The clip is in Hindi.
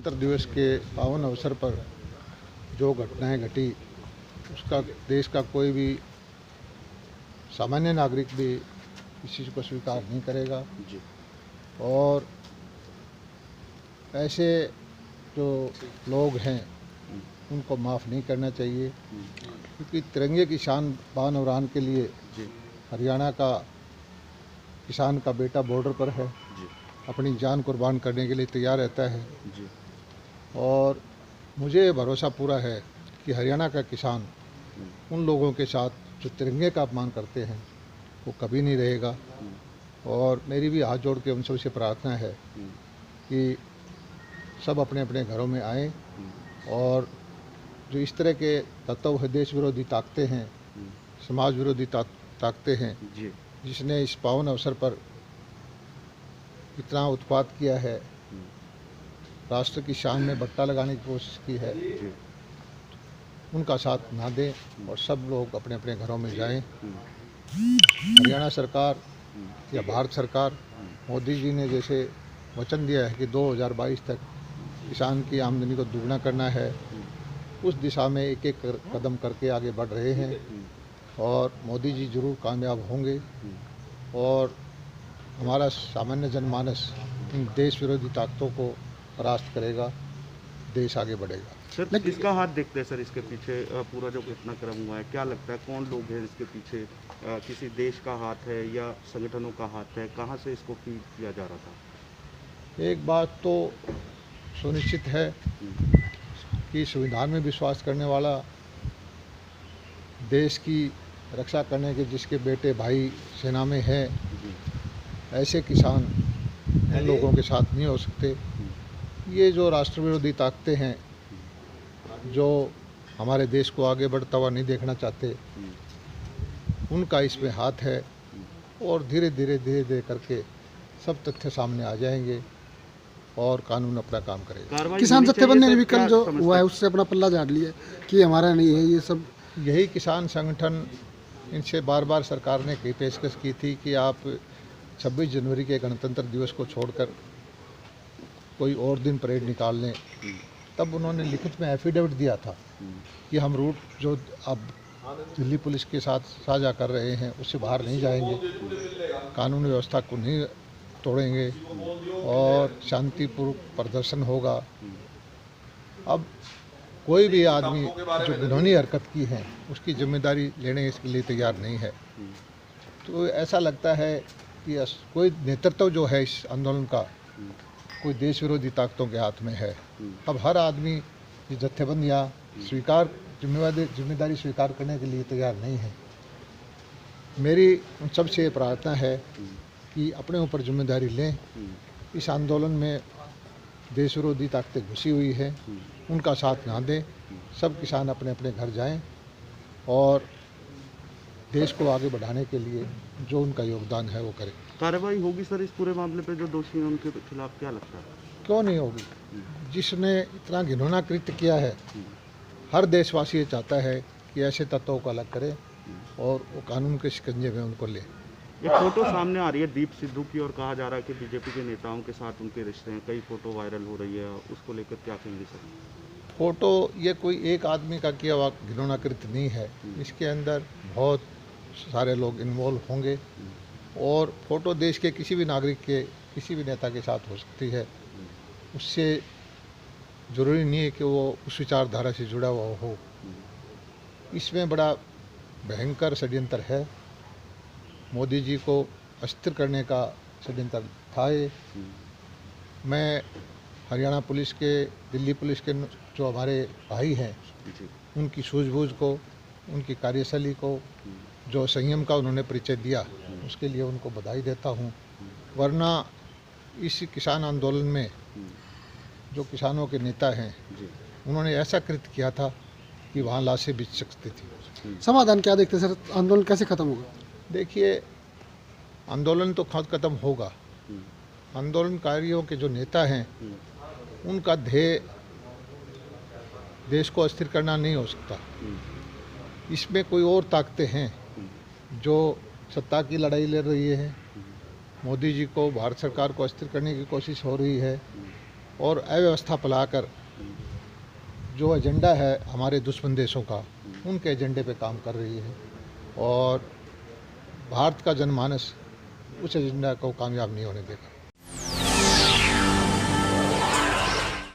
गणतंत्र दिवस के पावन अवसर पर जो घटनाएं घटी उसका देश का कोई भी सामान्य नागरिक भी इस चीज़ को स्वीकार नहीं करेगा जी। और ऐसे जो लोग हैं उनको माफ़ नहीं करना चाहिए, क्योंकि तिरंगे की शान बान और आन के लिए जी। हरियाणा का किसान का बेटा बॉर्डर पर है, जी। अपनी जान कुर्बान करने के लिए तैयार रहता है। जी। और मुझे भरोसा पूरा है कि हरियाणा का किसान उन लोगों के साथ जो तिरंगे का अपमान करते हैं वो कभी नहीं रहेगा। और मेरी भी हाथ जोड़ के उन सबसे प्रार्थना है कि सब अपने अपने घरों में आएं और जो इस तरह के तत्व है, देश विरोधी ताकतें हैं, समाज विरोधी ताकतें हैं, जी। जिसने इस पावन अवसर पर इतना उत्पात किया है, राष्ट्र की शान में बट्टा लगाने की कोशिश की है, उनका साथ ना दें और सब लोग अपने अपने घरों में जाएं। हरियाणा सरकार या भारत सरकार, मोदी जी ने जैसे वचन दिया है कि 2022 तक किसान की आमदनी को दुगना करना है, उस दिशा में एक एक कदम करके आगे बढ़ रहे हैं और मोदी जी जरूर कामयाब होंगे और हमारा सामान्य जनमानस इन देश विरोधी ताकतों को परास्त करेगा, देश आगे बढ़ेगा। सर, किसका हाथ देखते हैं सर इसके पीछे? पूरा जो घटनाक्रम हुआ है, क्या लगता है कौन लोग हैं इसके पीछे? किसी देश का हाथ है या संगठनों का हाथ है? कहाँ से इसको फीड किया जा रहा था? एक बात तो सुनिश्चित है कि संविधान में विश्वास करने वाला, देश की रक्षा करने के जिसके बेटे भाई सेना में हैं, ऐसे किसान इन लोगों के साथ नहीं हो सकते। ये जो राष्ट्र विरोधी ताकतें हैं जो हमारे देश को आगे बढ़ता हुआ नहीं देखना चाहते, उनका इसमें हाथ है और धीरे धीरे करके सब तथ्य सामने आ जाएंगे और कानून अपना काम करेगा। किसान जत्थेबंदी ने भी कल जो हुआ है उससे अपना पल्ला झाड़ लिया कि हमारा नहीं है ये सब। यही किसान संगठन, इनसे बार बार सरकार ने पेशकश की थी कि आप 26 जनवरी के गणतंत्र दिवस को छोड़कर कोई और दिन परेड निकाल लें। तब उन्होंने लिखित में एफिडेविट दिया था कि हम रूट जो अब दिल्ली पुलिस के साथ साझा कर रहे हैं उससे बाहर नहीं जाएंगे, कानून व्यवस्था को नहीं तोड़ेंगे और शांतिपूर्वक प्रदर्शन होगा। अब कोई भी आदमी जो घिनौनी हरकत की है उसकी जिम्मेदारी लेने के लिए तैयार नहीं है। तो ऐसा लगता है कि कोई नेतृत्व जो है इस आंदोलन का कोई देश विरोधी ताकतों के हाथ में है। अब हर आदमी ये जत्थेबंदियाँ जिम्मेदारी स्वीकार करने के लिए तैयार नहीं है। मेरी उन सबसे प्रार्थना है कि अपने ऊपर जिम्मेदारी लें। इस आंदोलन में देश विरोधी ताकतें घुसी हुई हैं, उनका साथ ना दें। सब किसान अपने अपने घर जाएं और देश को आगे बढ़ाने के लिए जो उनका योगदान है वो करें। कार्रवाई होगी सर इस पूरे मामले पे जो दोषी हैं उनके खिलाफ? क्या लगता है क्यों नहीं होगी? जिसने इतना घिनौना कृत्य किया है, हर देशवासी ये चाहता है कि ऐसे तत्वों को अलग करे और वो कानून के शिकंजे में उनको ले। एक फोटो सामने आ रही है दीप सिद्धू की और कहा जा रहा है कि बीजेपी के नेताओं के साथ उनके रिश्ते हैं, कई फोटो वायरल हो रही है, उसको लेकर क्या कहेंगे सर? फोटो ये कोई एक आदमी का किया हुआ घिनौना कृत्य नहीं है, इसके अंदर बहुत सारे लोग इन्वॉल्व होंगे और फोटो देश के किसी भी नागरिक के, किसी भी नेता के साथ हो सकती है। उससे ज़रूरी नहीं है कि वो उस विचारधारा से जुड़ा हुआ हो। इसमें बड़ा भयंकर षड्यंत्र है। मोदी जी को अस्थिर करने का षड्यंत्र था ये। मैं हरियाणा पुलिस के, दिल्ली पुलिस के जो हमारे भाई हैं, उनकी सूझबूझ को, उनकी कार्यशैली को, जो संयम का उन्होंने परिचय दिया, उसके लिए उनको बधाई देता हूँ। वरना इस किसान आंदोलन में जो किसानों के नेता हैं, उन्होंने ऐसा कृत्य किया था कि वहाँ लाशें बिछ सकती थी। समाधान क्या देखते हैं सर? आंदोलन कैसे खत्म होगा? देखिए, आंदोलन तो खुद खत्म होगा। आंदोलनकारियों के जो नेता हैं, उनका ध्येय देश को अस्थिर करना नहीं हो सकता। इसमें कोई और ताकतें हैं जो सत्ता की लड़ाई लड़ रही है। मोदी जी को, भारत सरकार को अस्थिर करने की कोशिश हो रही है। और अव्यवस्था फैलाकर जो एजेंडा है हमारे दुश्मन देशों का, उनके एजेंडे पे काम कर रही है और भारत का जनमानस उस एजेंडा को कामयाब नहीं होने देगा।